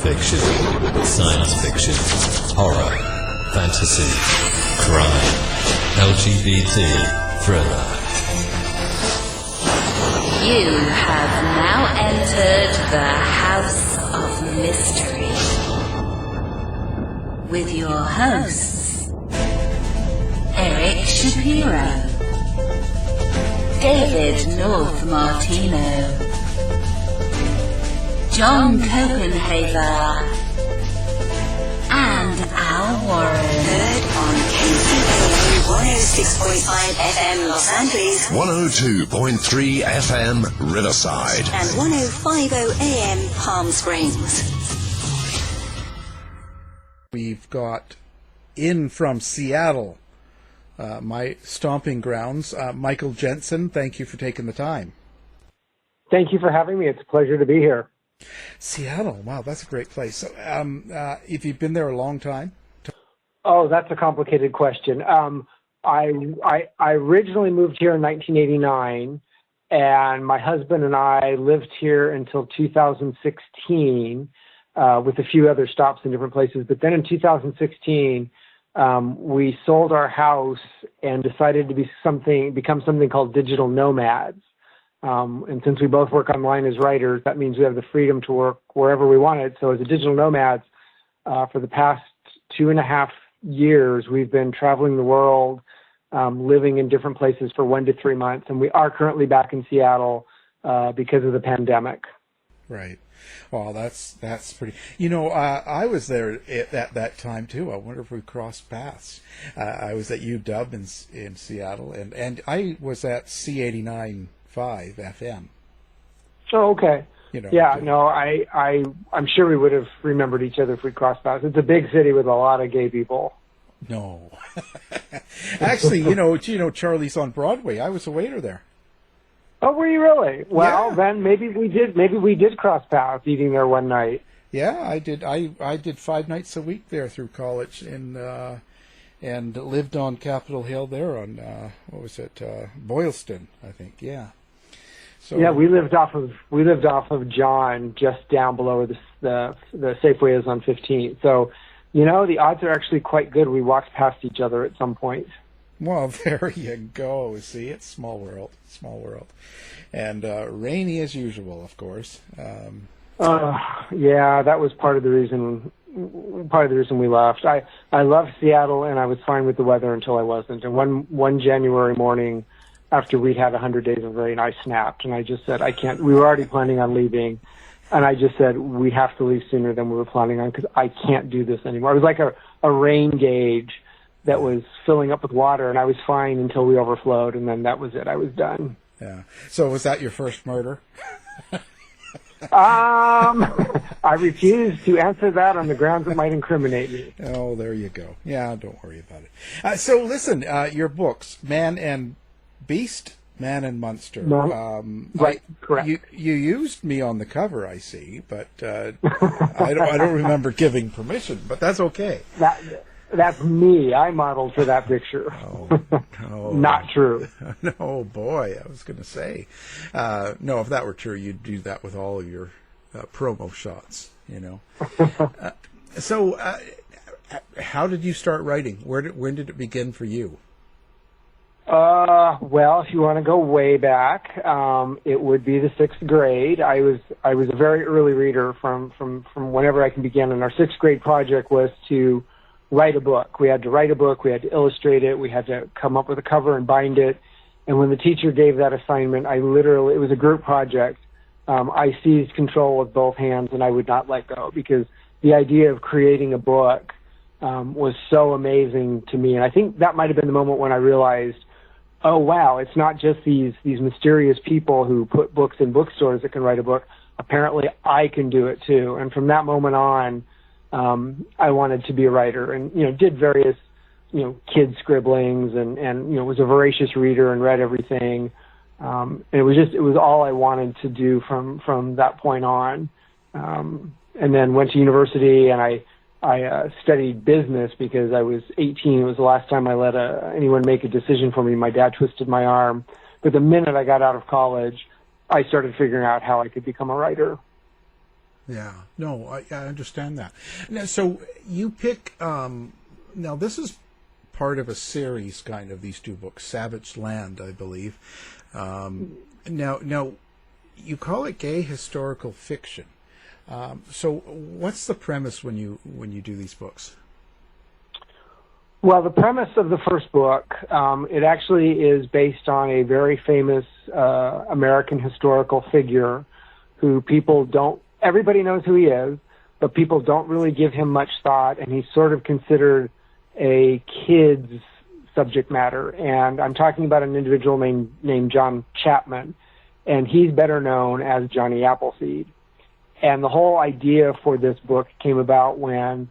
fiction, science fiction, horror, fantasy, crime, LGBT, thriller. You have now entered the House of Mystery with your hosts, Eric Shapiro, David North Martino, John Copenhaver, and Al Warren. Heard on KCAA 106.5 FM Los Angeles, 102.3 FM Riverside, and 105.0 AM Palm Springs. We've got in from Seattle, my stomping grounds, Michael Jensen. Thank you for taking the time. Thank you for having me. It's a pleasure to be here. Seattle, wow, that's a great place. So, if you've been there a long time? Oh, that's a complicated question. I originally moved here in 1989, and my husband and I lived here until 2016, with a few other stops in different places. But then in 2016, we sold our house and decided to become something called digital nomads. And since we both work online as writers, that means we have the freedom to work wherever we wanted. So as a digital nomads, for the past 2.5 years, we've been traveling the world, living in different places for 1 to 3 months. And we are currently back in Seattle because of the pandemic. Right. Well, that's pretty. You know, I was there at that time too. I wonder if we crossed paths. I was at UW in Seattle, and I was at C89.5 FM. Oh, okay. You know, yeah, no, I'm sure we would have remembered each other if we crossed paths. It's a big city with a lot of gay people. No. Actually, you know, Charlie's on Broadway. I was a waiter there. Oh, were you really? Well, yeah. Then maybe we did cross paths eating there one night. Yeah, I did. I did 5 nights a week there through college, and lived on Capitol Hill there on Boylston, I think. Yeah. So yeah, we lived off of John, just down below where the Safeway is on 15th. So, you know, the odds are actually quite good. We walked past each other at some point. Well, there you go. See, it's small world, and rainy as usual, of course. Yeah, that was part of the reason we left. I loved Seattle, and I was fine with the weather until I wasn't. And one January morning, after we'd had 100 days of rain, I snapped, and I just said, I can't. We were already planning on leaving, and I just said, we have to leave sooner than we were planning on because I can't do this anymore. It was like a rain gauge that was filling up with water, and I was fine until we overflowed, and then that was it. I was done. Yeah. So was that your first murder? I refuse to answer that on the grounds it might incriminate me. Oh, there you go. Yeah, don't worry about it. So listen, your books, Man and Beast, Man and Monster. No. Right, correct. You used me on the cover, I see, but I don't remember giving permission, but that's okay. That's me. I modeled for that picture. Oh, Not true. No, boy, I was going to say. No, if that were true, you'd do that with all of your promo shots, you know. So, how did you start writing? When did it begin for you? Well, if you want to go way back, it would be the 6th grade. I was a very early reader from whenever I can begin, and our 6th grade project was to write a book. We had to write a book, we had to illustrate it, we had to come up with a cover and bind it. And when the teacher gave that assignment, it was a group project. I seized control with both hands and I would not let go because the idea of creating a book was so amazing to me. And I think that might have been the moment when I realized, oh, wow, it's not just these mysterious people who put books in bookstores that can write a book. Apparently I can do it too. And from that moment on, I wanted to be a writer and, you know, did various, you know, kid scribblings and, you know, was a voracious reader and read everything. And it was all I wanted to do from that point on. And then went to university and I studied business because I was 18. It was the last time I let anyone make a decision for me. My dad twisted my arm. But the minute I got out of college, I started figuring out how I could become a writer. Yeah. No, I understand that. Now, so you pick. Now, this is part of a series, kind of, these two books, Savage Land, I believe. Now, you call it gay historical fiction. So, what's the premise when you do these books? Well, the premise of the first book, it actually is based on a very famous American historical figure who everybody knows who he is, but people don't really give him much thought, and he's sort of considered a kid's subject matter. And I'm talking about an individual named John Chapman, and he's better known as Johnny Appleseed. And the whole idea for this book came about when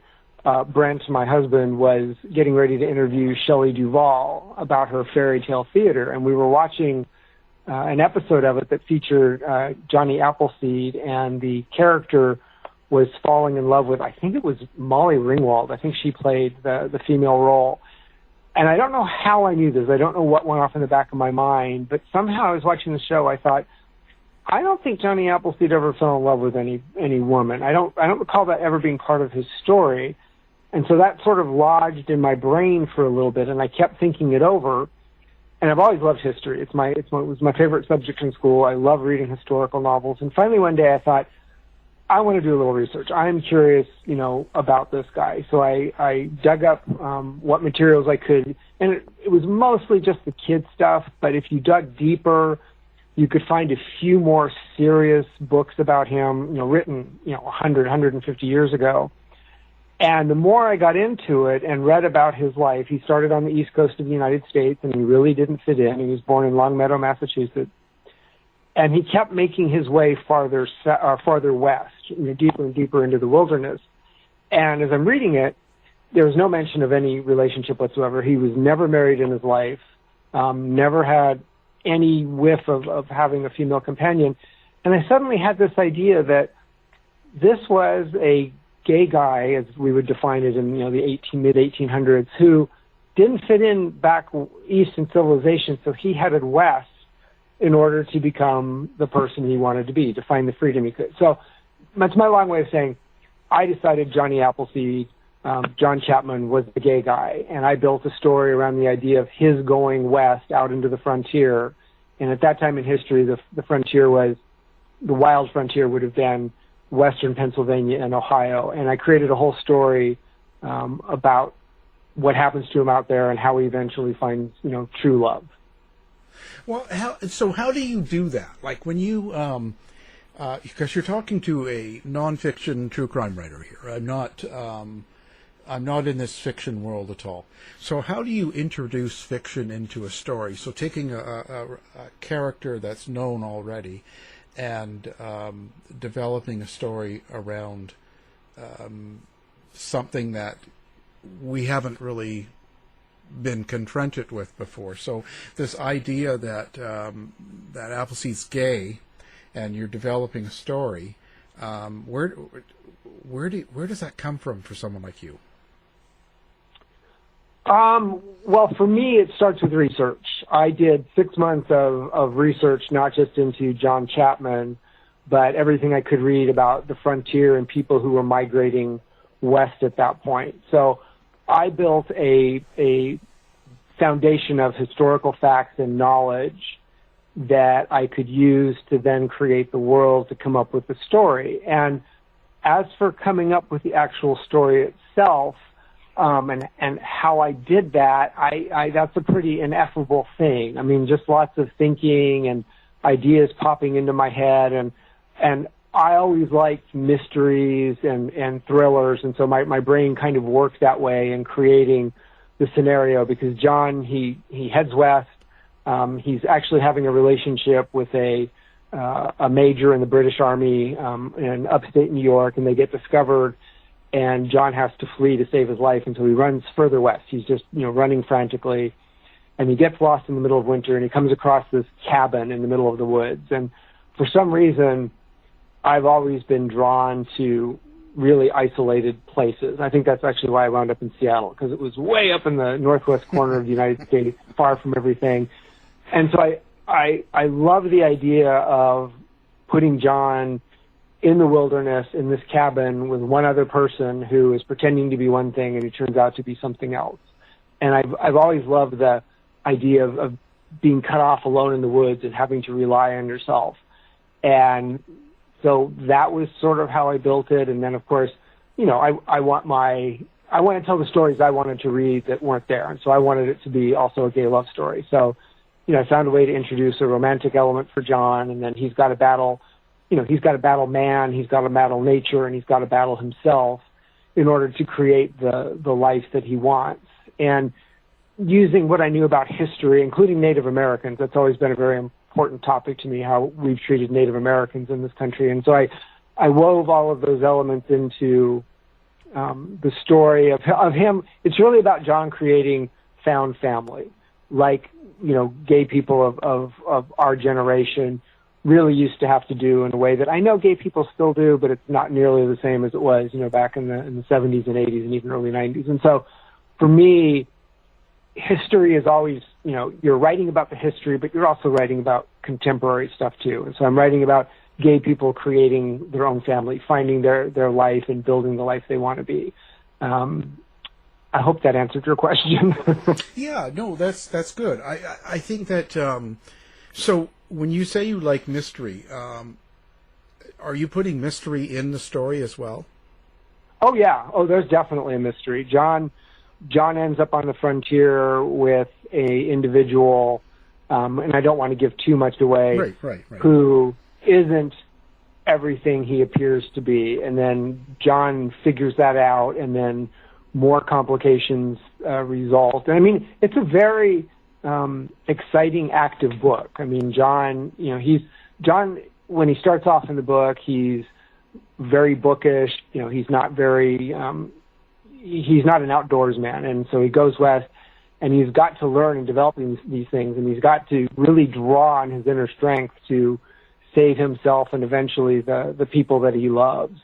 Brent, my husband, was getting ready to interview Shelley Duvall about her fairy tale theater, and we were watching an episode of it that featured Johnny Appleseed, and the character was falling in love with, I think it was Molly Ringwald. I think she played the female role. And I don't know how I knew this. I don't know what went off in the back of my mind, but somehow I was watching the show. I thought, I don't think Johnny Appleseed ever fell in love with any woman. I don't recall that ever being part of his story. And so that sort of lodged in my brain for a little bit, and I kept thinking it over. And I've always loved history. It was my favorite subject in school. I love reading historical novels. And finally one day I thought, I want to do a little research. I'm curious, about this guy. So I dug up what materials I could, and it was mostly just the kid stuff, but if you dug deeper, you could find a few more serious books about him, written, 100, 150 years ago. And the more I got into it and read about his life, he started on the East Coast of the United States, and he really didn't fit in. He was born in Longmeadow, Massachusetts. And he kept making his way farther west, deeper and deeper into the wilderness. And as I'm reading it, there was no mention of any relationship whatsoever. He was never married in his life, never had any whiff of having a female companion. And I suddenly had this idea that this was a gay guy, as we would define it in the mid-1800s, who didn't fit in back east in civilization, so he headed west in order to become the person he wanted to be, to find the freedom he could. So that's my long way of saying I decided Johnny Appleseed, John Chapman, was the gay guy, and I built a story around the idea of his going west out into the frontier. And at that time in history, the frontier was, the wild frontier would have been western Pennsylvania and Ohio. And I created a whole story about what happens to him out there and how he eventually finds, true love. Well, how do you do that? Like when you, because you're talking to a nonfiction true crime writer here. I'm not in this fiction world at all. So how do you introduce fiction into a story? So taking a character that's known already and developing a story around something that we haven't really been confronted with before. So this idea that that Appleseed's gay, and you're developing a story, where does that come from for someone like you? Well, for me, it starts with research. I did 6 months of research, not just into John Chapman, but everything I could read about the frontier and people who were migrating west at that point. So I built a foundation of historical facts and knowledge that I could use to then create the world to come up with the story. And as for coming up with the actual story itself, and how I did that, that's a pretty ineffable thing. I mean, just lots of thinking and ideas popping into my head, and I always liked mysteries and thrillers, and so my brain kind of worked that way in creating the scenario, because John, he heads west. He's actually having a relationship with a major in the British Army in upstate New York, and they get discovered, and John has to flee to save his life, and so he runs further west. He's just running frantically, and he gets lost in the middle of winter, and he comes across this cabin in the middle of the woods. And for some reason, I've always been drawn to really isolated places. I think that's actually why I wound up in Seattle, because it was way up in the northwest corner of the United States, far from everything. And so I love the idea of putting John in the wilderness in this cabin with one other person who is pretending to be one thing and who turns out to be something else. And I've always loved the idea of being cut off alone in the woods and having to rely on yourself. And so that was sort of how I built it. And then, of course, you know, I want to tell the stories I wanted to read that weren't there. And so I wanted it to be also a gay love story. So, you know, I found a way to introduce a romantic element for John, and then he's got to battle, you know, he's got to battle man, he's got to battle nature, and he's got to battle himself in order to create the life that he wants. And using what I knew about history, including Native Americans, that's always been a very important topic to me, how we've treated Native Americans in this country. And so I wove all of those elements into the story of him. It's really about John creating found family, like, you know, gay people of our generation really used to have to do in a way that I know gay people still do, but it's not nearly the same as it was, you know, back in the 70s and 80s and even early 90s. And so for me, history is always, you know, you're writing about the history, but you're also writing about contemporary stuff too. And so I'm writing about gay people creating their own family, finding their life and building the life they want to be. I hope that answered your question. Yeah, no, that's good. I think that, so when you say you like mystery, are you putting mystery in the story as well? Oh, yeah. Oh, there's definitely a mystery. John ends up on the frontier with a individual, and I don't want to give too much away, right. who isn't everything he appears to be. And then John figures that out, and then more complications result. And I mean, it's a very exciting, active book. I mean, John, you know, John, when he starts off in the book, he's very bookish. You know, he's not an outdoors man. And so he goes west, and he's got to learn and develop these things, and he's got to really draw on his inner strength to save himself and eventually the people that he loves.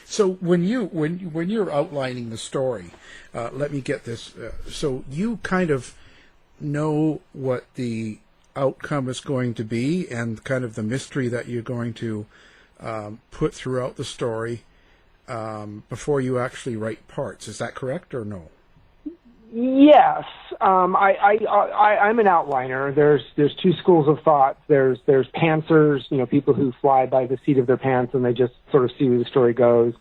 So when you're outlining the story, let me get this. So you kind of know what the outcome is going to be and kind of the mystery that you're going to put throughout the story before you actually write parts. Is that correct or no? Yes, I'm an outliner. There's two schools of thought. There's pantsers, you know, people who fly by the seat of their pants and they just sort of see where the story goes.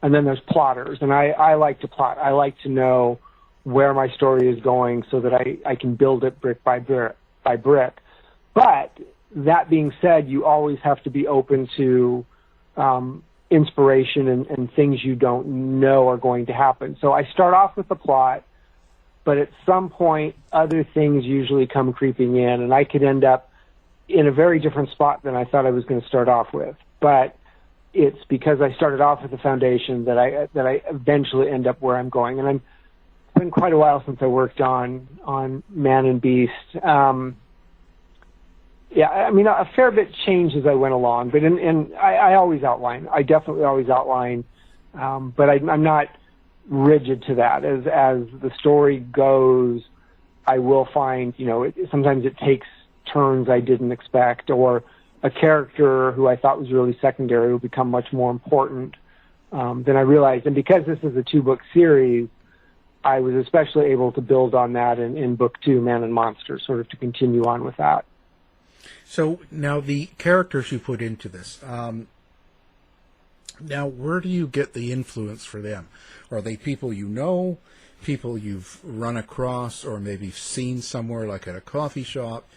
And then there's plotters, and I like to plot. I like to know where my story is going so that I can build it brick by brick. But that being said, you always have to be open to inspiration and things you don't know are going to happen. So I start off with the plot, but at some point, other things usually come creeping in, and I could end up in a very different spot than I thought I was going to start off with. But it's because I started off with the foundation that I eventually end up where I'm going. And it's been quite a while since I worked on Man and Beast. Yeah, I mean, a fair bit changed as I went along, but I always outline. I definitely always outline, but I'm not rigid to that. As the story goes, I will find, you know, sometimes it takes turns I didn't expect, or a character who I thought was really secondary will become much more important than I realized. And because this is a 2-book series, I was especially able to build on that in book 2, Man and Monster, sort of to continue on with that. So now the characters you put into this, now where do you get the influence for them? Are they people you know, people you've run across, or maybe seen somewhere, like at a coffee shop,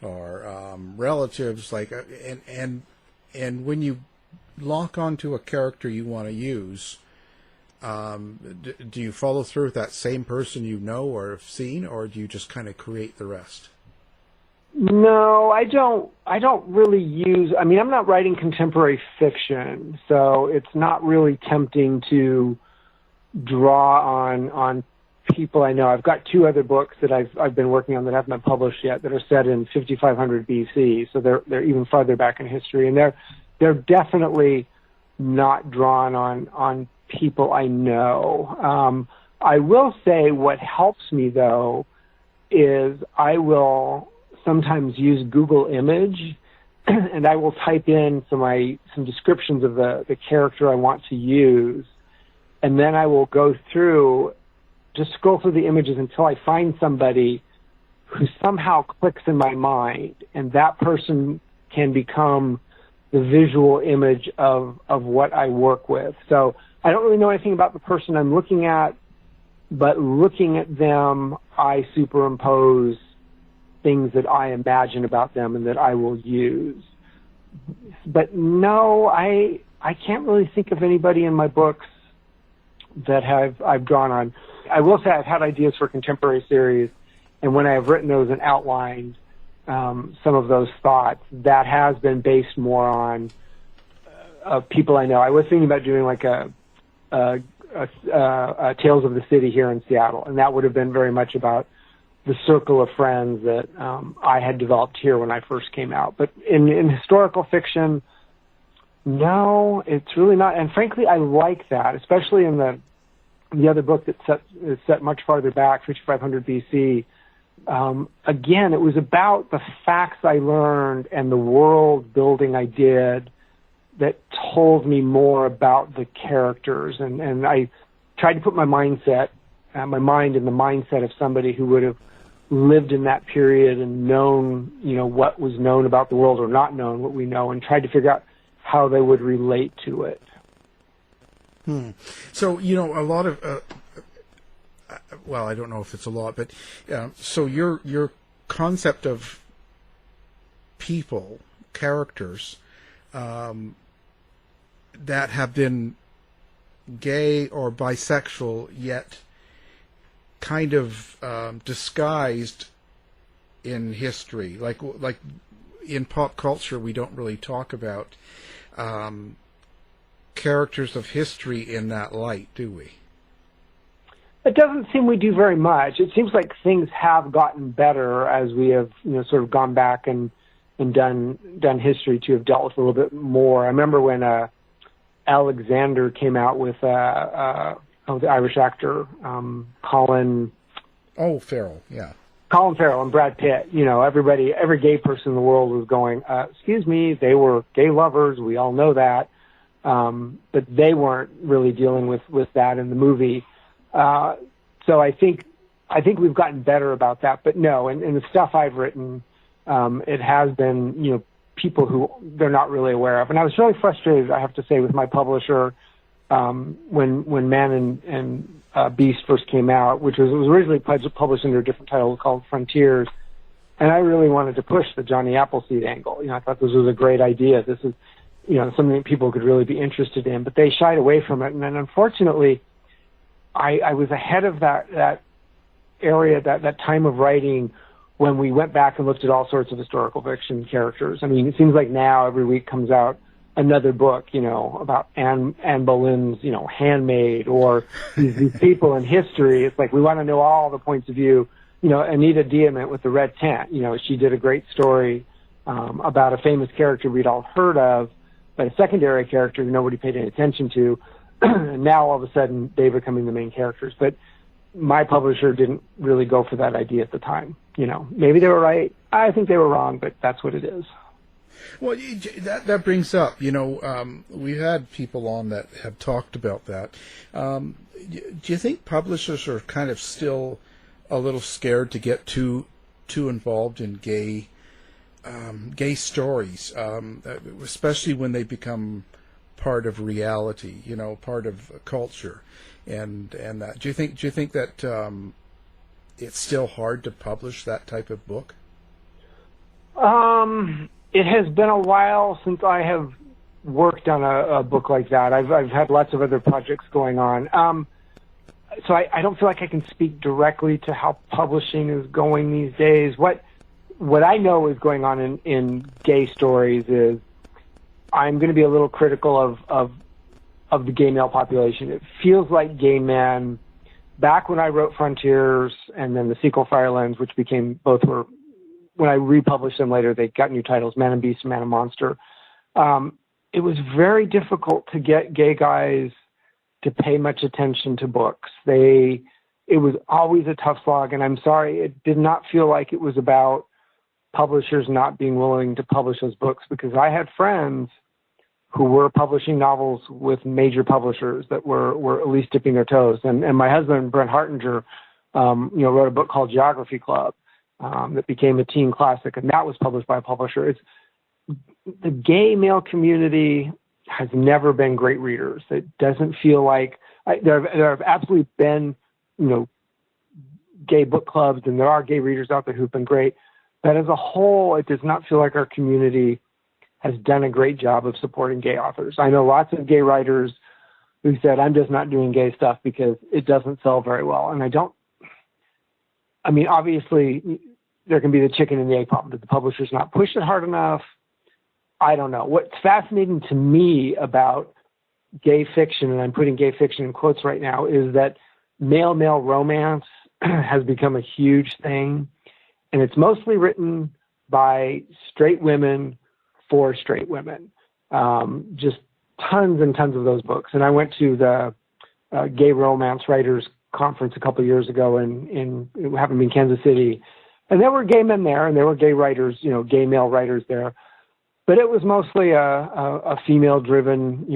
or relatives? Like, and when you lock onto a character you want to use, do you follow through with that same person you know or have seen, or do you just kind of create the rest? No, I don't really use, I mean, I'm not writing contemporary fiction, so it's not really tempting to draw on people I know. I've got 2 other books that I've been working on that haven't been published yet that are set in 5500 BC, so they're even farther back in history, and they're definitely not drawn on people I know. I will say what helps me, though, is I will sometimes use Google Image and I will type in some descriptions of the character I want to use, and then I will go through, just scroll through the images until I find somebody who somehow clicks in my mind, and that person can become the visual image of what I work with. So I don't really know anything about the person I'm looking at, but looking at them, I superimpose things that I imagine about them and that I will use. But no, I can't really think of anybody in my books that I've drawn on. I will say I've had ideas for contemporary series, and when I have written those and outlined some of those thoughts, that has been based more on people I know. I was thinking about doing like a Tales of the City here in Seattle, and that would have been very much about the circle of friends that I had developed here when I first came out. But in historical fiction, no, it's really not. And frankly, I like that, especially in the other book that is set much farther back, 5500 BC. Again, it was about the facts I learned and the world building I did that told me more about the characters. And I tried to put my mind in the mindset of somebody who would have lived in that period and known, what was known about the world or not known what we know, and tried to figure out how they would relate to it. So, a lot of, well, I don't know if it's a lot, but so your concept of people, characters, that have been gay or bisexual, yet kind of disguised in history, like in pop culture, we don't really talk about characters of history in that light, do we? It doesn't seem we do very much. It seems like things have gotten better as we have, sort of gone back and done history to have dealt with a little bit more. I remember when Alexander came out with the Irish actor Colin. Oh, Farrell, yeah. Colin Farrell and Brad Pitt. Every gay person in the world was going, excuse me, they were gay lovers. We all know that. But they weren't really dealing with that in the movie. So I think we've gotten better about that. But no, in the stuff I've written, it has been, people who they're not really aware of. And I was really frustrated, I have to say, with my publisher when Man and Beast first came out, which was originally published under a different title called Frontiers. And I really wanted to push the Johnny Appleseed angle. I thought this was a great idea. This is, something that people could really be interested in. But they shied away from it. And then, unfortunately, I was ahead of that area, that time of writing, when we went back and looked at all sorts of historical fiction characters. I mean, it seems like now every week comes out another book, about Anne Boleyn's, Handmaid, or these people in history. It's like we want to know all the points of view. Anita Diamant with the Red Tent, she did a great story about a famous character we'd all heard of, but a secondary character nobody paid any attention to. And now all of a sudden they're becoming the main characters. But my publisher didn't really go for that idea at the time. Maybe they were right. I think they were wrong, but that's what it is. Well, that brings up, we've had people on that have talked about that. Do you think publishers are kind of still a little scared to get too involved in gay stories, especially when they become part of reality, part of culture, and that? Do you think that it's still hard to publish that type of book? It has been a while since I have worked on a book like that. I've had lots of other projects going on. So I don't feel like I can speak directly to how publishing is going these days. What I know is going on in gay stories is I'm going to be a little critical of the gay male population. It feels like gay men, back when I wrote Frontiers and then the sequel Firelands, which both were, when I republished them later, they got new titles, Man and Beast and Man and Monster. It was very difficult to get gay guys to pay much attention to books. It was always a tough slog, and I'm sorry, it did not feel like it was about publishers not being willing to publish those books, because I had friends who were publishing novels with major publishers that were at least dipping their toes. And my husband, Brent Hartinger, wrote a book called Geography Club that became a teen classic, and that was published by a publisher. The gay male community has never been great readers. It doesn't feel like there have absolutely been, gay book clubs, and there are gay readers out there who've been great. But as a whole, it does not feel like our community has done a great job of supporting gay authors. I know lots of gay writers who said, I'm just not doing gay stuff because it doesn't sell very well. And obviously there can be the chicken and the egg problem. Did the publishers not push it hard enough? I don't know. What's fascinating to me about gay fiction, and I'm putting gay fiction in quotes right now, is that male-male romance has become a huge thing. And it's mostly written by straight women for straight women. Just tons and tons of those books. And I went to the Gay Romance Writers Conference a couple of years ago it happened to be in Kansas City. And there were gay men there, and there were gay writers, gay male writers there. But it was mostly a female-driven,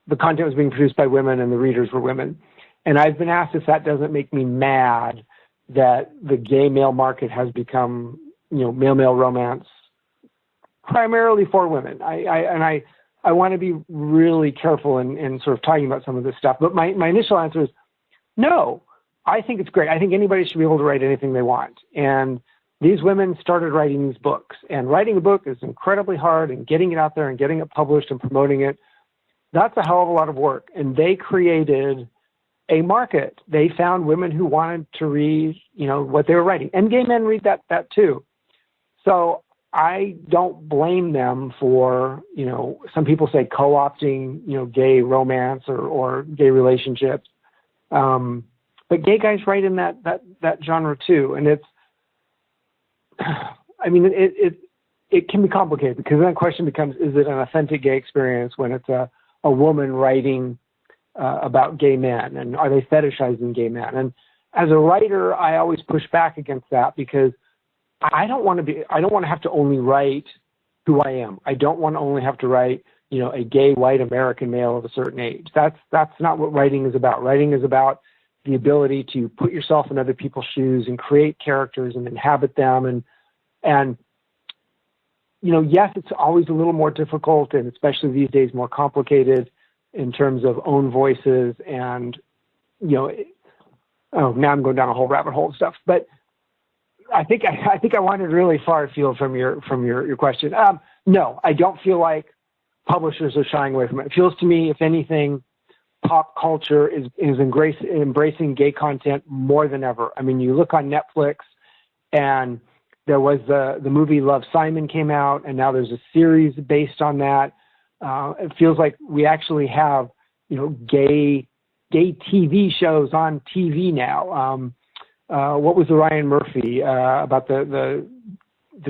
the content was being produced by women and the readers were women. And I've been asked if that doesn't make me mad that the gay male market has become, male-male romance primarily for women. I want to be really careful in sort of talking about some of this stuff. But my initial answer is no. I think it's great. I think anybody should be able to write anything they want. And these women started writing these books. And writing a book is incredibly hard, and getting it out there and getting it published and promoting it, that's a hell of a lot of work. And they created a market. They found women who wanted to read, what they were writing. And gay men read that too. So I don't blame them for, some people say co-opting, gay romance or gay relationships. But gay guys write in that genre too. And it can be complicated, because then the question becomes, is it an authentic gay experience when it's a woman writing about gay men, and are they fetishizing gay men? And as a writer, I always push back against that, because I don't want to have to only write who I am. I don't want to only have to write, a gay white American male of a certain age. That's not what writing is about. Writing is about the ability to put yourself in other people's shoes and create characters and inhabit them. And yes, it's always a little more difficult, and especially these days more complicated in terms of own voices and, now I'm going down a whole rabbit hole of stuff. But I think I wandered really far afield from your question. No, I don't feel like publishers are shying away from it. It feels to me, if anything, pop culture is embracing gay content more than ever. I mean, you look on Netflix, and there was the movie Love, Simon came out, and now there's a series based on that. It feels like we actually have, gay TV shows on TV now. What was the Ryan Murphy about the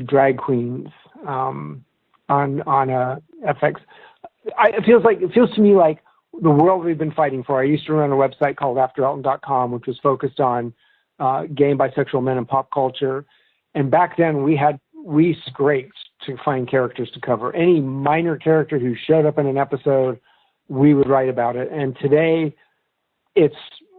drag queens on FX? It feels to me like the world we've been fighting for. I used to run a website called AfterElton.com, which was focused on gay and bisexual men in pop culture. And back then we scraped to find characters to cover. Any minor character who showed up in an episode, we would write about it. And today it's,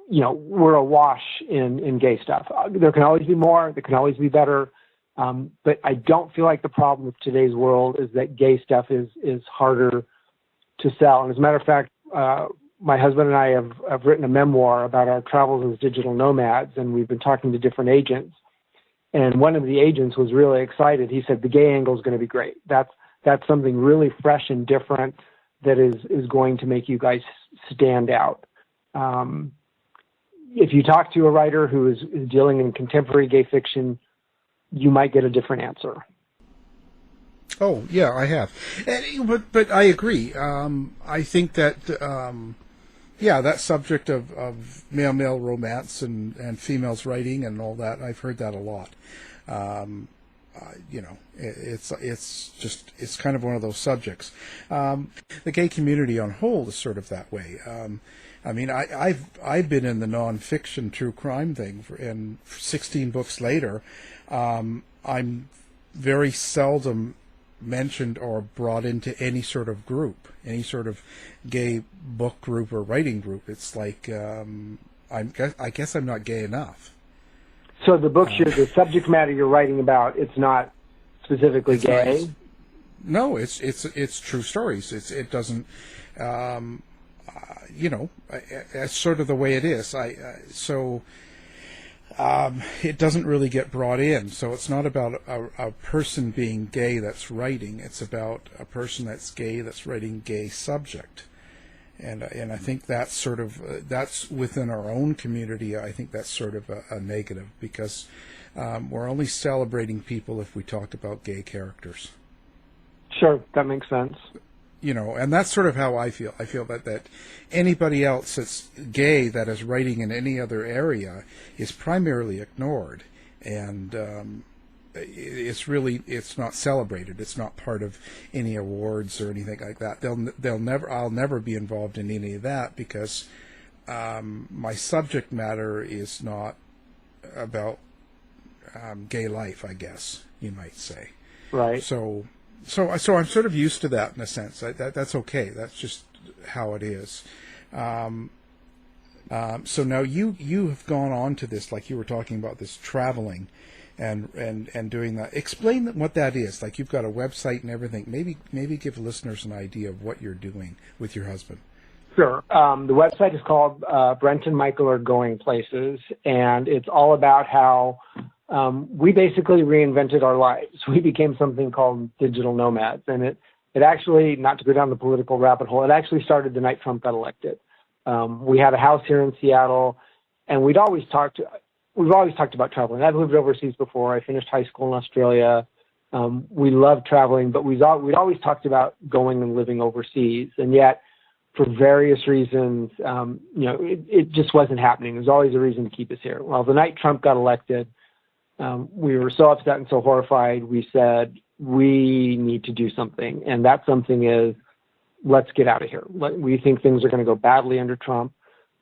we're awash in gay stuff. There can always be more, there can always be better. But I don't feel like the problem with today's world is that gay stuff is harder to sell. And as a matter of fact, my husband and I have written a memoir about our travels as digital nomads, and we've been talking to different agents. And one of the agents was really excited. He said, the gay angle is going to be great. That's something really fresh and different that is going to make you guys stand out. If you talk to a writer who is dealing in contemporary gay fiction, you might get a different answer. Oh, yeah, I have. But I agree. I think that, that subject of male-male romance and females writing and all that, I've heard that a lot. it's kind of one of those subjects. The gay community on whole is sort of that way. I mean, I've been in the nonfiction true crime thing, and 16 books later, I'm very seldom mentioned or brought into any sort of group, any sort of gay book group or writing group. It's like I guess I'm not gay enough. So the books, the subject matter you're writing about, it's not specifically gay. No, it's true stories. It doesn't. It's sort of the way it is. It doesn't really get brought in. So it's not about a person being gay that's writing. It's about a person that's gay that's writing gay subject. And I think that's sort of that's within our own community. I think that's sort of a negative, because we're only celebrating people if we talk about gay characters. Sure, that makes sense. And that's sort of how I feel. I feel that anybody else that's gay that is writing in any other area is primarily ignored, and it's not celebrated. It's not part of any awards or anything like that. I'll never be involved in any of that, because my subject matter is not about gay life, I guess you might say. Right. So I'm sort of used to that in a sense. That's okay. That's just how it is. So now you have gone on to this, like you were talking about, this traveling and doing that. Explain what that is. Like, you've got a website and everything. Maybe give listeners an idea of what you're doing with your husband. Sure. The website is called Brent and Michael Are Going Places, and it's all about how we basically reinvented our lives. We became something called digital nomads, and it actually, not to go down the political rabbit hole, it actually started the night Trump got elected. We had a house here in Seattle, and we've always talked about traveling. I've lived overseas before. I finished high school in Australia. We love traveling, but we'd always talked about going and living overseas, and yet, for various reasons, it just wasn't happening. There's always a reason to keep us here. Well, the night Trump got elected, we were so upset and so horrified, we said, we need to do something. And that something is, let's get out of here. We think things are going to go badly under Trump.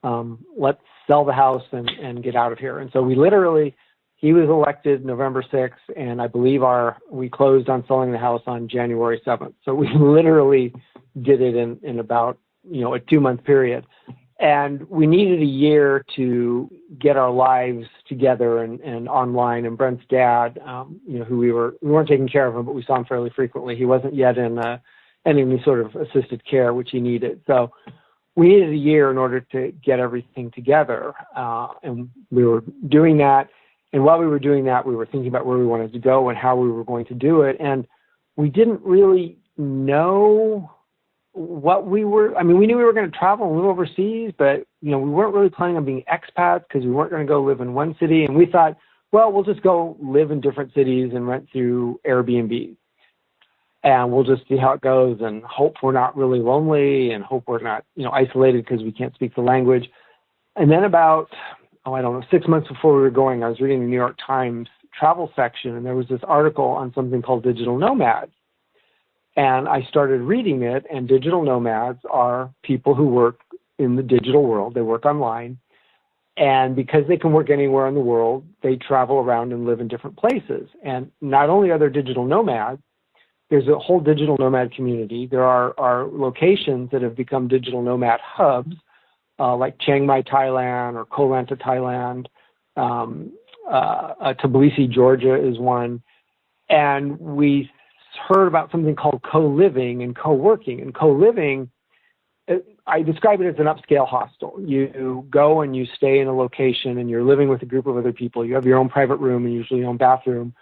Let's sell the house and get out of here. And so he was elected November 6th, and I believe we closed on selling the house on January 7th. So we literally did it in about, a 2-month period. And we needed a year to get our lives together and online. And Brent's dad, who we weren't taking care of him, but we saw him fairly frequently. He wasn't yet in any sort of assisted care, which he needed. So we needed a year in order to get everything together. And we were doing that. And while we were doing that, we were thinking about where we wanted to go and how we were going to do it. And we didn't really know what we were. I mean, we knew we were going to travel and live overseas, but, we weren't really planning on being expats, because we weren't going to go live in one city. And we thought, well, we'll just go live in different cities and rent through Airbnb. And we'll just see how it goes and hope we're not really lonely and hope we're not, isolated because we can't speak the language. And then about, 6 months before we were going, I was reading the New York Times travel section, and there was this article on something called digital nomads. And I started reading it, and digital nomads are people who work in the digital world. They work online. And because they can work anywhere in the world, they travel around and live in different places. And not only are there digital nomads, there's a whole digital nomad community. There are locations that have become digital nomad hubs, like Chiang Mai, Thailand, or Koh Lanta, Thailand. Tbilisi, Georgia is one. And we heard about something called co-living and co-working. And co-living, I describe it as an upscale hostel. You go and you stay in a location and you're living with a group of other people. You have your own private room and usually your own bathroom,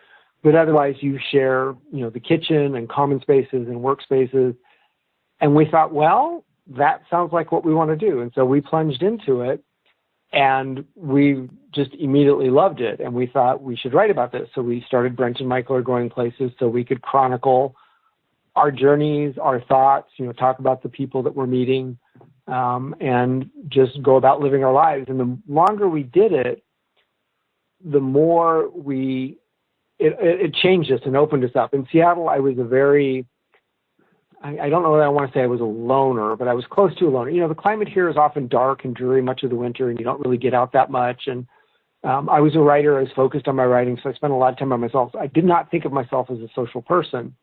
but otherwise you share, the kitchen and common spaces and workspaces. And we thought, well, that sounds like what we want to do. And so we plunged into it, and we just immediately loved it. And we thought we should write about this. So we started Brent and Michael Are Going Places, so we could chronicle our journeys, our thoughts, talk about the people that we're meeting, and just go about living our lives. And the longer we did it, the more we it changed us and opened us up. In Seattle, I was I don't know that I want to say I was a loner, but I was close to a loner. You know, the climate here is often dark and dreary much of the winter, and you don't really get out that much. And I was a writer. I was focused on my writing, so I spent a lot of time by myself. I did not think of myself as a social person.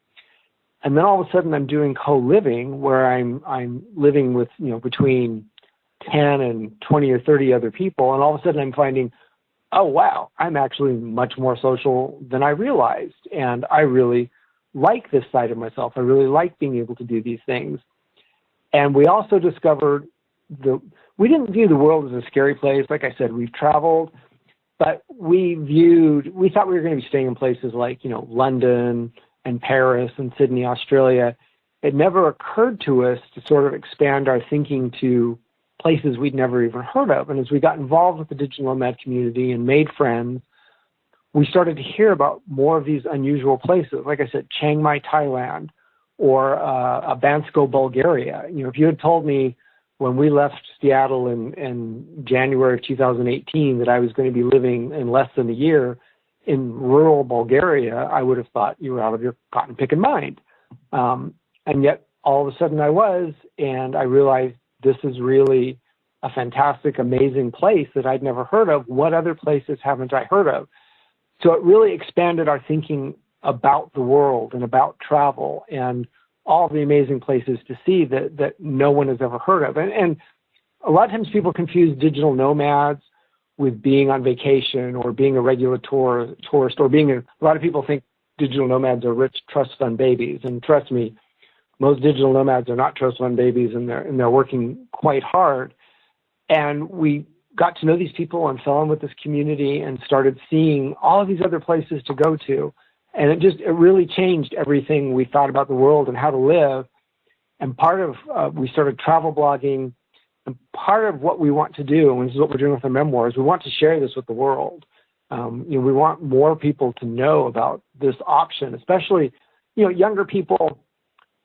And then all of a sudden I'm doing co-living where I'm living with, you know, between 10 and 20 or 30 other people. And all of a sudden I'm finding, oh, wow, I'm actually much more social than I realized. And I really like this side of myself. I really like being able to do these things. And we also discovered we didn't view the world as a scary place. Like I said, we've traveled, but we thought we were going to be staying in places like, you know, London and Paris and Sydney, Australia. It never occurred to us to sort of expand our thinking to places we'd never even heard of. And as we got involved with the digital nomad community and made friends, we started to hear about more of these unusual places. Like I said, Chiang Mai, Thailand, or Bansko, Bulgaria. You know, if you had told me when we left Seattle in January of 2018 that I was going to be living in less than a year in rural Bulgaria, I would have thought you were out of your cotton picking mind. And yet all of a sudden I was, and I realized this is really a fantastic, amazing place that I'd never heard of. What other places haven't I heard of? So it really expanded our thinking about the world and about travel and all the amazing places to see that no one has ever heard of. And a lot of times people confuse digital nomads with being on vacation or being a regular tourist or being a lot of people think digital nomads are rich trust fund babies. And trust me, most digital nomads are not trust fund babies, and they're working quite hard. And we got to know these people and fell in with this community and started seeing all of these other places to go to. And it really changed everything we thought about the world and how to live. And part of, we started travel blogging, and part of what we want to do, and this is what we're doing with our memoirs, we want to share this with the world. We want more people to know about this option, especially, younger people.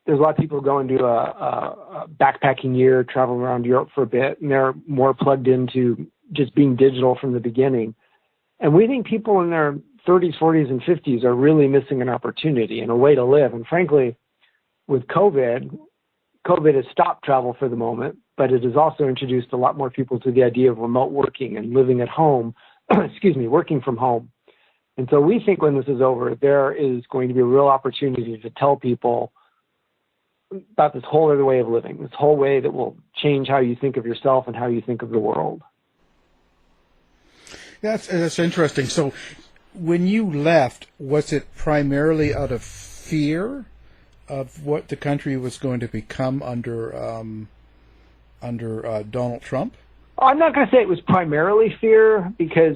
There's a lot of people going to a backpacking year, traveling around Europe for a bit, and they're more plugged into just being digital from the beginning. And we think people in their 30s, 40s, and 50s are really missing an opportunity and a way to live. And frankly, with COVID has stopped travel for the moment, but it has also introduced a lot more people to the idea of remote working and living at home, working from home. And so we think when this is over, there is going to be a real opportunity to tell people about this whole other way of living, this whole way that will change how you think of yourself and how you think of the world. That's interesting. So when you left, was it primarily out of fear of what the country was going to become under Donald Trump? I'm not going to say it was primarily fear, because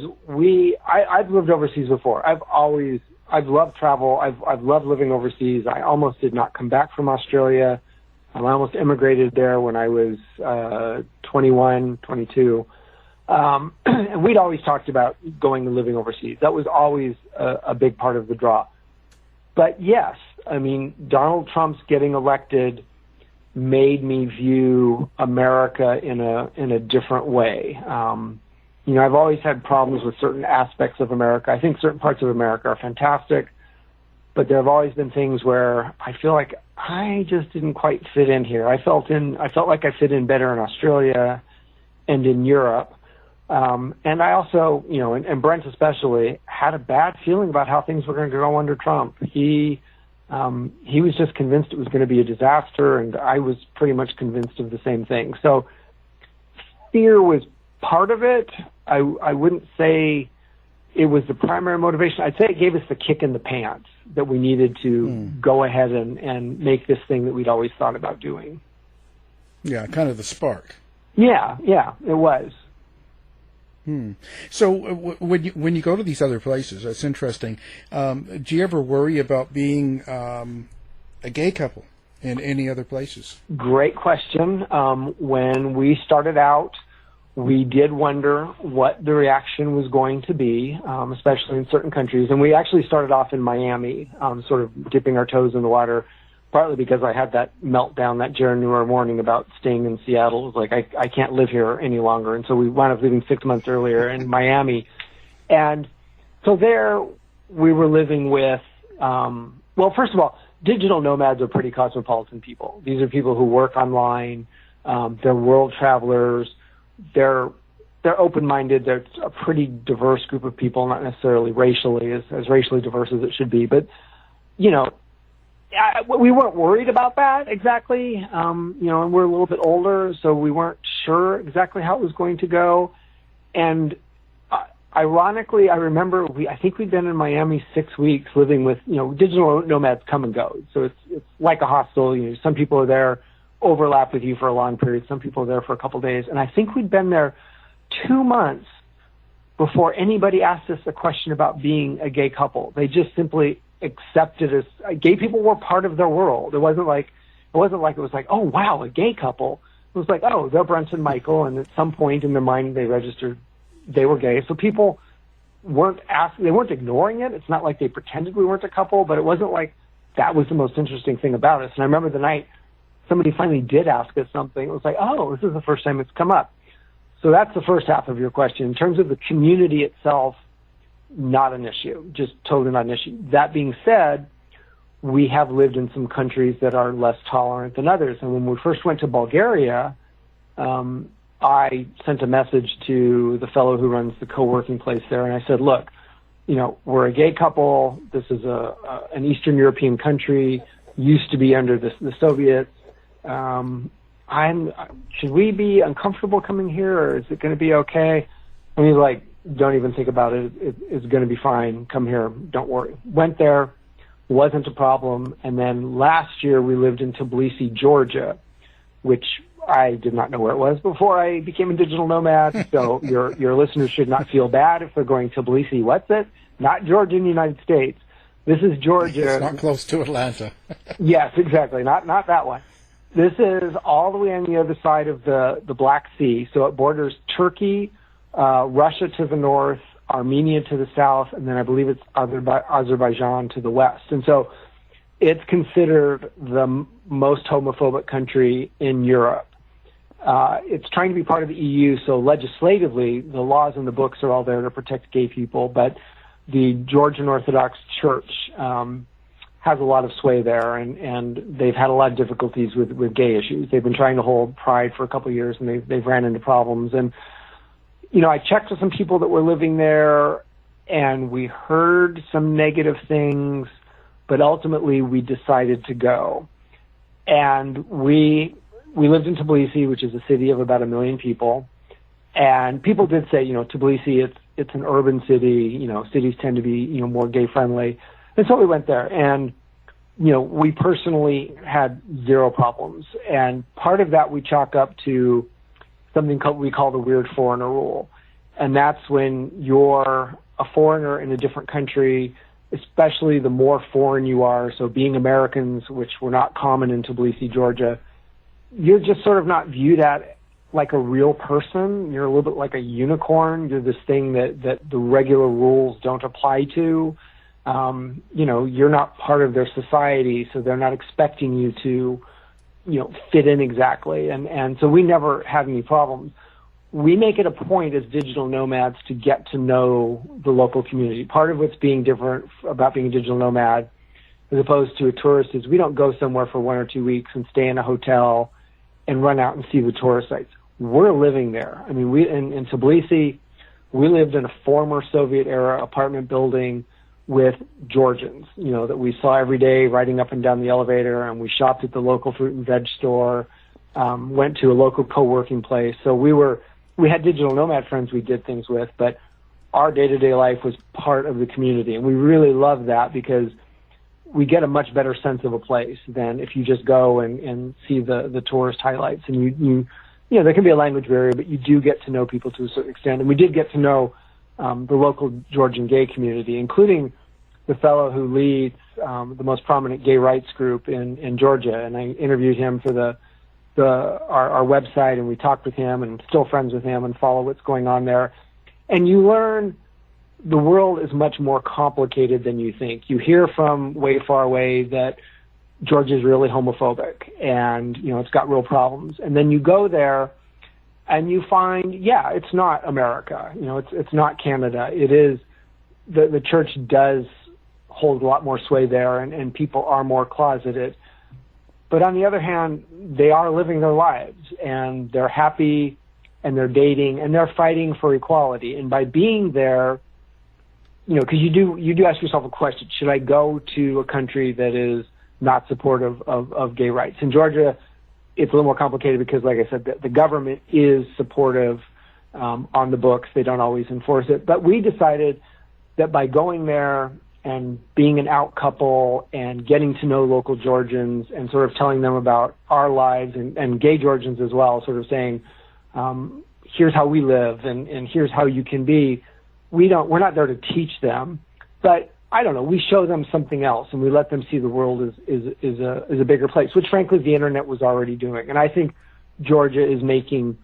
I've lived overseas before. I've loved travel. I've loved living overseas. I almost did not come back from Australia. I almost immigrated there when I was 21, 22. And we'd always talked about going and living overseas. That was always a big part of the draw. But yes, I mean, Donald Trump's getting elected made me view America in a different way. I've always had problems with certain aspects of America. I think certain parts of America are fantastic, but there have always been things where I feel like I just didn't quite fit in here. I felt like I fit in better in Australia and in Europe. And I also, and Brent especially, had a bad feeling about how things were going to go under Trump. He was just convinced it was going to be a disaster, and I was pretty much convinced of the same thing. So fear was part of it. I wouldn't say it was the primary motivation. I'd say it gave us the kick in the pants that we needed to go ahead and make this thing that we'd always thought about doing. Yeah, kind of the spark. Yeah, it was. So when you go to these other places, that's interesting. Do you ever worry about being a gay couple in any other places? Great question. When we started out, we did wonder what the reaction was going to be, especially in certain countries. And we actually started off in Miami, sort of dipping our toes in the water, partly because I had that meltdown that January morning about staying in Seattle. It was like, I can't live here any longer. And so we wound up leaving 6 months earlier in Miami. And so there we were living with, well, first of all, digital nomads are pretty cosmopolitan people. These are people who work online. They're world travelers. They're open-minded. They're a pretty diverse group of people, not necessarily racially, as racially diverse as it should be. But, you know, we weren't worried about that exactly. You know, and we're a little bit older, so we weren't sure exactly how it was going to go. And ironically, I remember I think we'd been in Miami 6 weeks living with, you know, digital nomads come and go. So it's like a hostel. You know, some people are there, overlap with you for a long period. Some people are there for a couple of days. And I think we'd been there 2 months before anybody asked us a question about being a gay couple. They just simply accepted us. Gay people were part of their world. It wasn't like it was like, oh wow, a gay couple. It was like, oh, they're Brent and Michael, and at some point in their mind they registered they were gay. So people weren't ignoring it. It's not like they pretended we weren't a couple, but it wasn't like that was the most interesting thing about us. And I remember the night somebody finally did ask us something. It was like, oh, this is the first time it's come up. So that's the first half of your question. In terms of the community itself, not an issue, just totally not an issue. That being said, we have lived in some countries that are less tolerant than others. And when we first went to Bulgaria, I sent a message to the fellow who runs the co-working place there, and I said, look, you know, we're a gay couple. This is an Eastern European country, used to be under the Soviets. Should we be uncomfortable coming here, or is it going to be okay? And he's like, don't even think about it. It's going to be fine. Come here. Don't worry. Went there. Wasn't a problem. And then last year we lived in Tbilisi, Georgia, which I did not know where it was before I became a digital nomad. So your listeners should not feel bad if they're going to Tbilisi. What's it? Not Georgia in the United States. This is Georgia. It's not close to Atlanta. Yes, exactly. Not that one. This is all the way on the other side of the Black Sea. So it borders Turkey, Russia to the north, Armenia to the south, and then I believe it's Azerbaijan to the west. And so it's considered the most homophobic country in Europe. It's trying to be part of the EU, so legislatively, the laws and the books are all there to protect gay people, but the Georgian Orthodox Church has a lot of sway there, and they've had a lot of difficulties with gay issues. They've been trying to hold Pride for a couple of years, and they've ran into problems. And, you know, I checked with some people that were living there, and we heard some negative things, but ultimately we decided to go. And we lived in Tbilisi, which is a city of about 1 million people. And people did say, you know, Tbilisi, it's an urban city. You know, cities tend to be, you know, more gay friendly. And so we went there, and, you know, we personally had zero problems. And part of that we chalk up to something we call the weird foreigner rule. And that's when you're a foreigner in a different country, especially the more foreign you are. So being Americans, which were not common in Tbilisi, Georgia, you're just sort of not viewed at like a real person. You're a little bit like a unicorn. You're this thing that the regular rules don't apply to. You know, you're not part of their society, so they're not expecting you to, you know, fit in exactly. And so we never had any problems. We make it a point as digital nomads to get to know the local community. Part of what's being different about being a digital nomad as opposed to a tourist is we don't go somewhere for 1 or 2 weeks and stay in a hotel and run out and see the tourist sites. We're living there. I mean, in Tbilisi, we lived in a former Soviet-era apartment building with Georgians, you know, that we saw every day riding up and down the elevator, and we shopped at the local fruit and veg store, went to a local co-working place. So we had digital nomad friends we did things with, but our day-to-day life was part of the community. And we really love that because we get a much better sense of a place than if you just go and see the tourist highlights. And you know, there can be a language barrier, but you do get to know people to a certain extent. And we did get to know the local Georgian gay community, including the fellow who leads the most prominent gay rights group in Georgia. And I interviewed him for our website, and we talked with him, and still friends with him and follow what's going on there. And you learn the world is much more complicated than you think. You hear from way far away that Georgia is really homophobic and, you know, it's got real problems. And then you go there and you find, yeah, it's not America. You know, it's not Canada. It is, the church does holds a lot more sway there, and people are more closeted. But on the other hand, they are living their lives, and they're happy, and they're dating, and they're fighting for equality. And by being there, because you do ask yourself a question: should I go to a country that is not supportive of gay rights? In Georgia, it's a little more complicated because, like I said, the government is supportive on the books. They don't always enforce it. But we decided that by going there and being an out couple and getting to know local Georgians and sort of telling them about our lives and gay Georgians as well, sort of saying, here's how we live and here's how you can be. We're not there to teach them, but I don't know, we show them something else and we let them see the world is a bigger place, which frankly the internet was already doing. And I think Georgia is making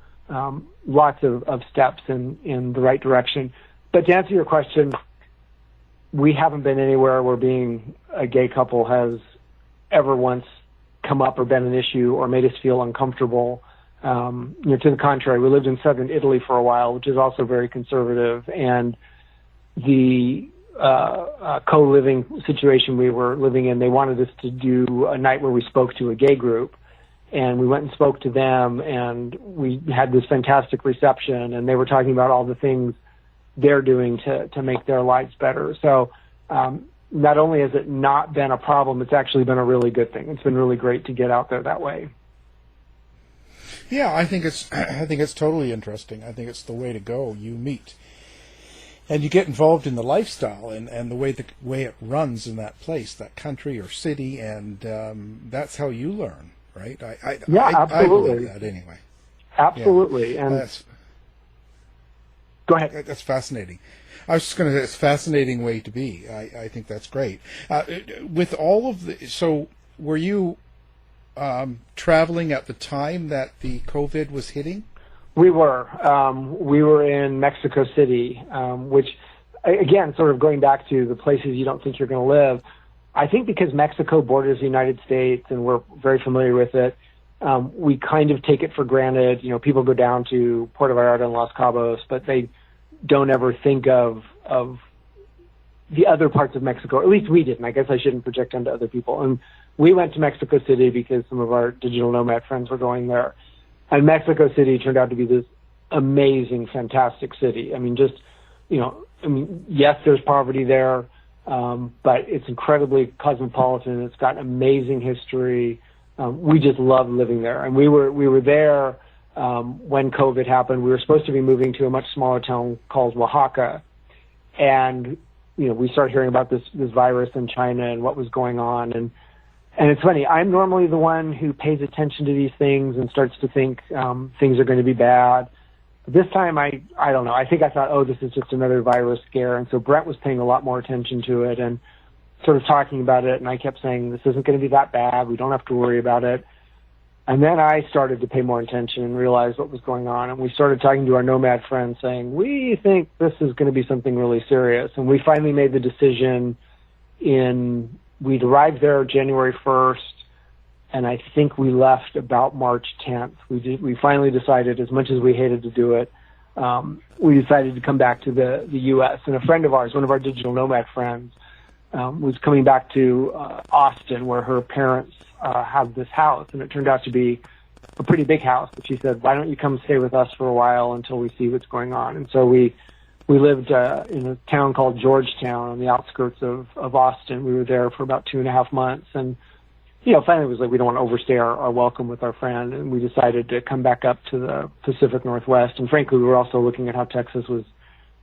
lots of steps in the right direction. But to answer your question, we haven't been anywhere where being a gay couple has ever once come up or been an issue or made us feel uncomfortable. To the contrary, we lived in southern Italy for a while, which is also very conservative, and the co-living situation we were living in, they wanted us to do a night where we spoke to a gay group, and we went and spoke to them, and we had this fantastic reception, and they were talking about all the things they're doing to make their lives better. So not only has it not been a problem, it's actually been a really good thing. It's been really great to get out there that way. Yeah, I think it's totally interesting. I think it's the way to go. You meet, and you get involved in the lifestyle and the way it runs in that place, that country or city, and that's how you learn, right? Yeah, absolutely. I believe that anyway. Absolutely, yeah. and go ahead. That's fascinating. I was just going to say it's a fascinating way to be. I think that's great. With all of so were you traveling at the time that the COVID was hitting? We were. We were in Mexico City, which, again, sort of going back to the places you don't think you're going to live, I think because Mexico borders the United States and we're very familiar with it, we kind of take it for granted. People go down to Puerto Vallarta and Los Cabos, but they don't ever think of the other parts of Mexico. At least we didn't. I guess I shouldn't project onto other people. And we went to Mexico City because some of our digital nomad friends were going there. And Mexico City turned out to be this amazing, fantastic city. I mean, yes, there's poverty there, but it's incredibly cosmopolitan. It's got amazing history. We just love living there. And we were there when COVID happened. We were supposed to be moving to a much smaller town called Oaxaca. And, we started hearing about this virus in China and what was going on. And it's funny, I'm normally the one who pays attention to these things and starts to think things are going to be bad. But this time, I don't know. I think I thought, this is just another virus scare. And so Brent was paying a lot more attention to it and sort of talking about it. And I kept saying, this isn't going to be that bad. We don't have to worry about it. And then I started to pay more attention and realize what was going on. And we started talking to our nomad friends saying, we think this is going to be something really serious. And we finally made the decision we'd arrived there January 1st, and I think we left about March 10th. We finally decided, as much as we hated to do it, we decided to come back to the U.S. And a friend of ours, one of our digital nomad friends, was coming back to Austin, where her parents have this house, and it turned out to be a pretty big house. But she said, why don't you come stay with us for a while until we see what's going on? And so we lived in a town called Georgetown on the outskirts of Austin. We were there for about 2.5 months. And, finally it was like, we don't want to overstay our welcome with our friend. And we decided to come back up to the Pacific Northwest. And frankly, we were also looking at how Texas was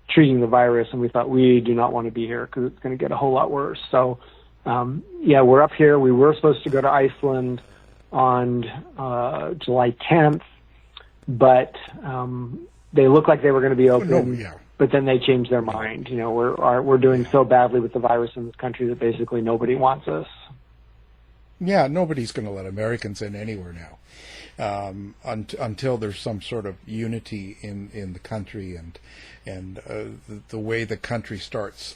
treating the virus. And we thought, we do not want to be here because it's going to get a whole lot worse. So, we're up here. We were supposed to go to Iceland on July 10th, but they looked like they were going to be open. But then they changed their mind. We're doing so badly with the virus in this country that basically nobody wants us. Yeah, nobody's going to let Americans in anywhere now, until there's some sort of unity in the country and the way the country starts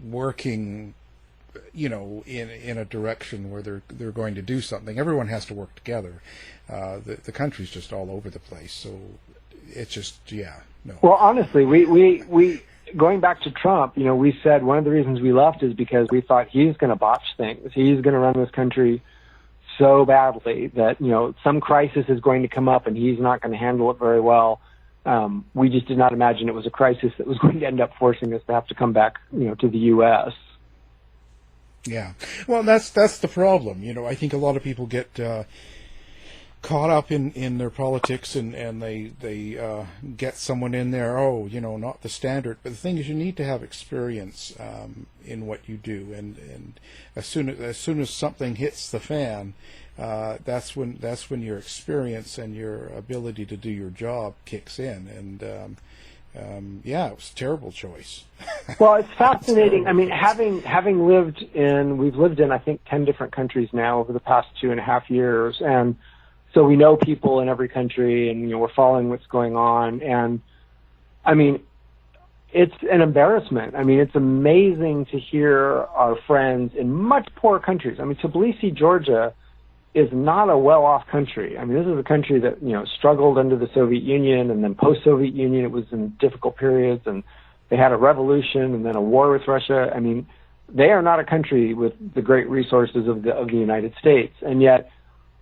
working, in a direction where they're going to do something. Everyone has to work together. The country's just all over the place, so it's just no. Well, honestly, we going back to Trump, we said one of the reasons we left is because we thought he's going to botch things. He's going to run this country so badly that, some crisis is going to come up and he's not going to handle it very well. We just did not imagine it was a crisis that was going to end up forcing us to have to come back, to the U.S. Yeah. Well, that's the problem. I think a lot of people get caught up in their politics and they get someone in there, not the standard. But the thing is, you need to have experience in what you do, and as soon as something hits the fan, that's when your experience and your ability to do your job kicks in. And it was a terrible choice. Well, it's fascinating. I mean, having we've lived in I think 10 different countries now over the past 2.5 years, and so we know people in every country, and we're following what's going on. And I mean, it's an embarrassment. I mean, it's amazing to hear our friends in much poorer countries. I mean, Tbilisi, Georgia, is not a well-off country. I mean, this is a country that struggled under the Soviet Union, and then post-Soviet Union, it was in difficult periods, and they had a revolution and then a war with Russia. I mean, they are not a country with the great resources of the United States, and yet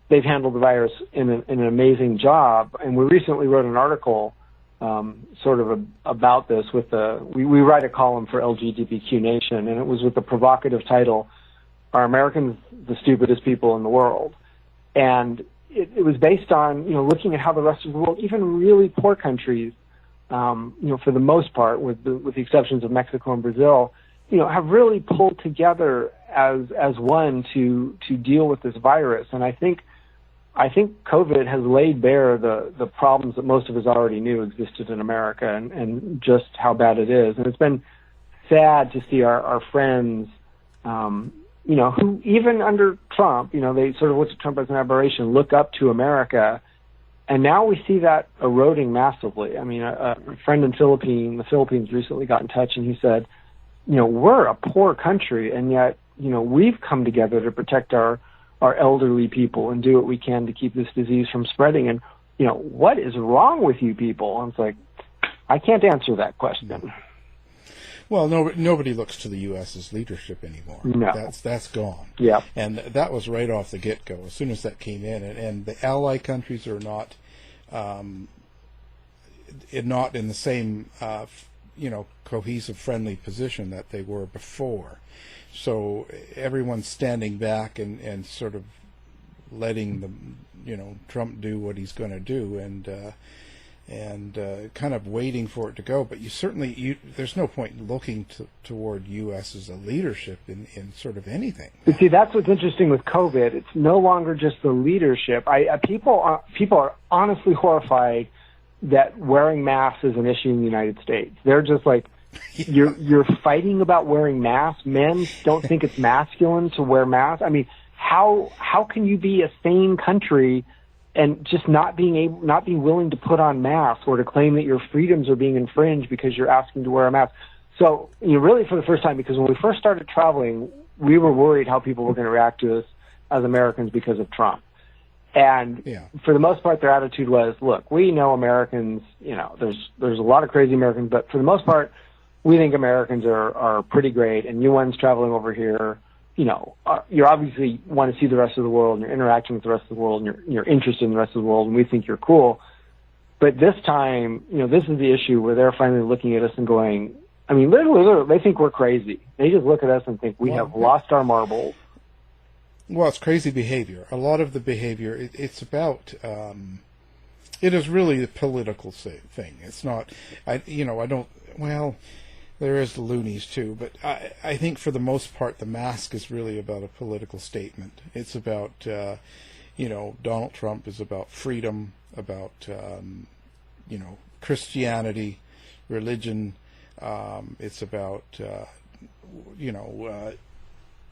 they've handled the virus in an amazing job. And we recently wrote an article about this we write a column for LGBTQ Nation, and it was with the provocative title, "Are Americans the stupidest people in the world?" And it was based on, looking at how the rest of the world, even really poor countries, for the most part, with the exceptions of Mexico and Brazil, have really pulled together as one to deal with this virus. And I think COVID has laid bare the problems that most of us already knew existed in America, and just how bad it is. And it's been sad to see our friends, who even under Trump, they sort of looked at Trump as an aberration, look up to America. And now we see that eroding massively. I mean, a friend in the Philippines recently got in touch, and he said, we're a poor country, and yet, we've come together to protect our elderly people and do what we can to keep this disease from spreading. And, what is wrong with you people? And it's like, I can't answer that question. Well, nobody looks to the U.S.'s leadership anymore. No. That's gone. Yeah. And that was right off the get-go, as soon as that came in. And the ally countries are not in the same, cohesive, friendly position that they were before. So everyone's standing back and sort of letting Trump do what he's going to do, and kind of waiting for it to go. But there's no point in looking toward U.S. as a leadership in sort of anything. But see, that's what's interesting with COVID. It's no longer just the leadership. People are honestly horrified that wearing masks is an issue in the United States. They're just like, you're fighting about wearing masks. Men don't think it's masculine to wear masks. I mean, how can you be a sane country and just not being willing to put on masks, or to claim that your freedoms are being infringed because you're asking to wear a mask? So, really for the first time, because when we first started traveling, we were worried how people were going to react to us as Americans because of Trump. And for the most part, their attitude was, look, we know Americans, there's a lot of crazy Americans, but for the most part, we think Americans are pretty great, and you ones traveling over here, you obviously want to see the rest of the world, and you're interacting with the rest of the world, and you're interested in the rest of the world, and we think you're cool. But this time, this is the issue where they're finally looking at us and going, I mean, literally, they think we're crazy. They just look at us and think we have lost our marbles. Well, it's crazy behavior. A lot of the behavior, it's about, it is really a political thing. It's not, there is the loonies too, but I think for the most part, the mask is really about a political statement. It's about, Donald Trump is about freedom, about, Christianity, religion. It's about,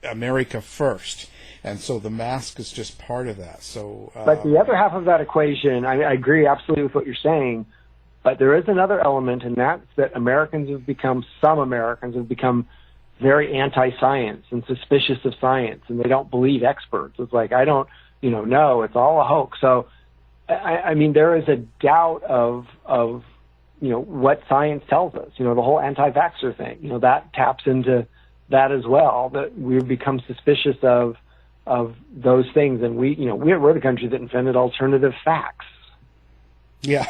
America first. And so the mask is just part of that. So, but the other half of that equation, I agree absolutely with what you're saying. But there is another element, and that's that some Americans have become very anti-science and suspicious of science, and they don't believe experts. It's like, I don't, no, it's all a hoax. So, I mean, there is a doubt of what science tells us. The whole anti-vaxxer thing, that taps into that as well, that we've become suspicious of those things. And we're the country that invented alternative facts. Yeah,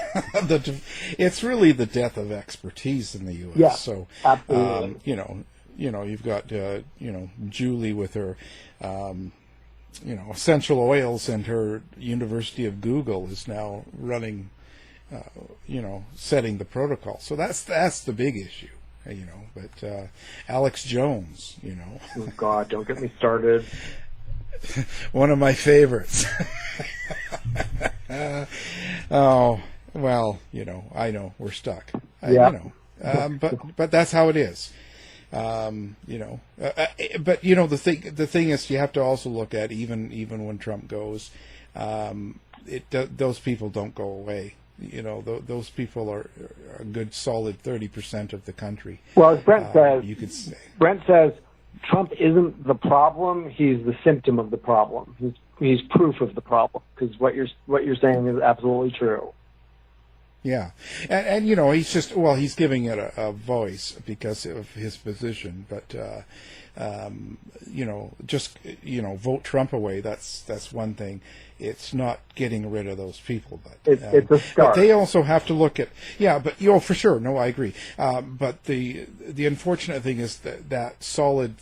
it's really the death of expertise in the U.S. Yeah, so, absolutely. You've got, Julie with her, essential oils, and her University of Google is now running, setting the protocol. So that's the big issue, But Alex Jones, Oh, God, don't get me started. One of my favorites. Oh, well, I know we're stuck. Yeah. But that's how it is. But the thing is, you have to also look at even when Trump goes, those people don't go away. Those people are a good solid 30% of the country. Well, as Brent says, you could say. Brent says Trump isn't the problem; he's the symptom of the problem. He's proof of the problem, because what you're saying is absolutely true. Yeah, and he's giving it a voice because of his position, but vote Trump away. That's one thing. It's not getting rid of those people, but it's a start. But they also have to look at for sure. No, I agree. But the unfortunate thing is that solid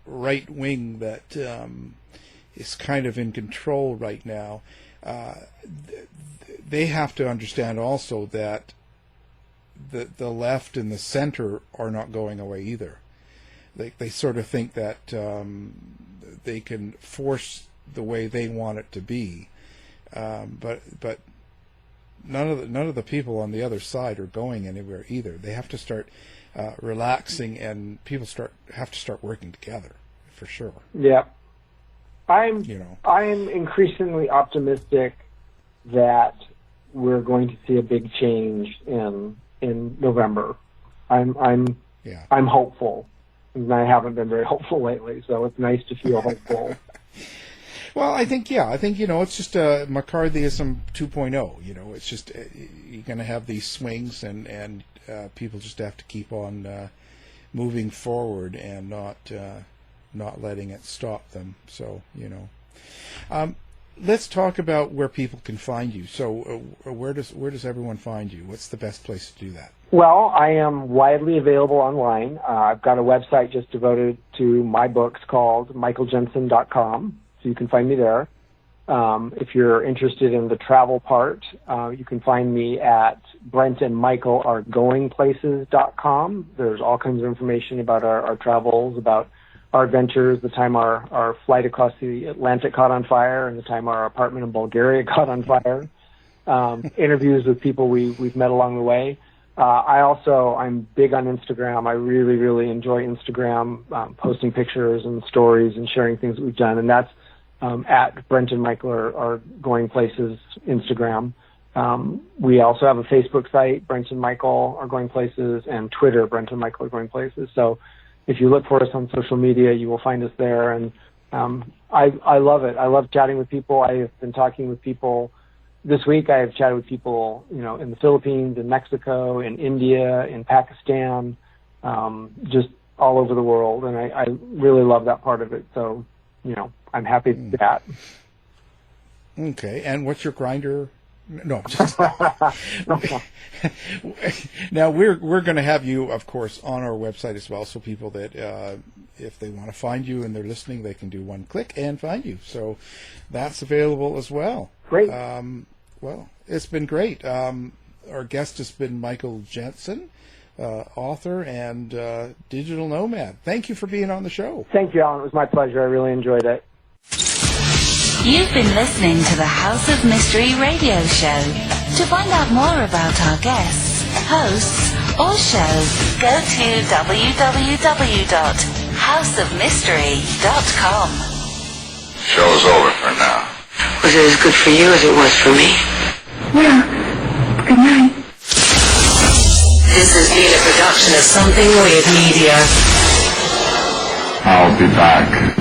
right wing that is kind of in control right now. They have to understand also that the left and the center are not going away either. They sort of think that they can force the way they want it to be, but none of the people on the other side are going anywhere either. They have to start relaxing, and people have to start working together for sure. Yeah, I'm increasingly optimistic that we're going to see a big change in November. I'm hopeful, and I haven't been very hopeful lately, so it's nice to feel hopeful. Well, I think it's just McCarthyism 2.0. It's just you're going to have these swings, and people just have to keep on moving forward and not letting it stop them. So let's talk about where people can find you. So where does everyone find you? What's the best place to do that? Well, I am widely available online. I've got a website just devoted to my books called michaeljensen.com, so you can find me there. If you're interested in the travel part, you can find me at brentandmichaelaregoingplaces.com. There's all kinds of information about our travels, about our adventures, the time our flight across the Atlantic caught on fire, and the time our apartment in Bulgaria caught on fire. Interviews with people we've met along the way. I'm big on Instagram. I really, really enjoy Instagram, posting pictures and stories and sharing things that we've done. And that's at Brent and Michael are Going Places Instagram. We also have a Facebook site, Brent and Michael are Going Places, and Twitter, Brent and Michael are Going Places. So if you look for us on social media, you will find us there. And I love it. I love chatting with people. I have been talking with people. This week I have chatted with people, in the Philippines, in Mexico, in India, in Pakistan, just all over the world. And I really love that part of it. So, I'm happy to do that. Okay. And what's your Grindr? No, just now we're going to have you, of course, on our website as well, so people that if they want to find you and they're listening, they can do one click and find you. So that's available as well. Great. Well, it's been great. Our guest has been Michael Jensen, author and digital nomad. Thank you for being on the show. Thank you, Alan. It was my pleasure. I really enjoyed it. You've been listening to the House of Mystery radio show. To find out more about our guests, hosts, or shows, go to www.houseofmystery.com. Show's over for now. Was it as good for you as it was for me? Well, good night. This has been a production of Something Weird Media. I'll be back.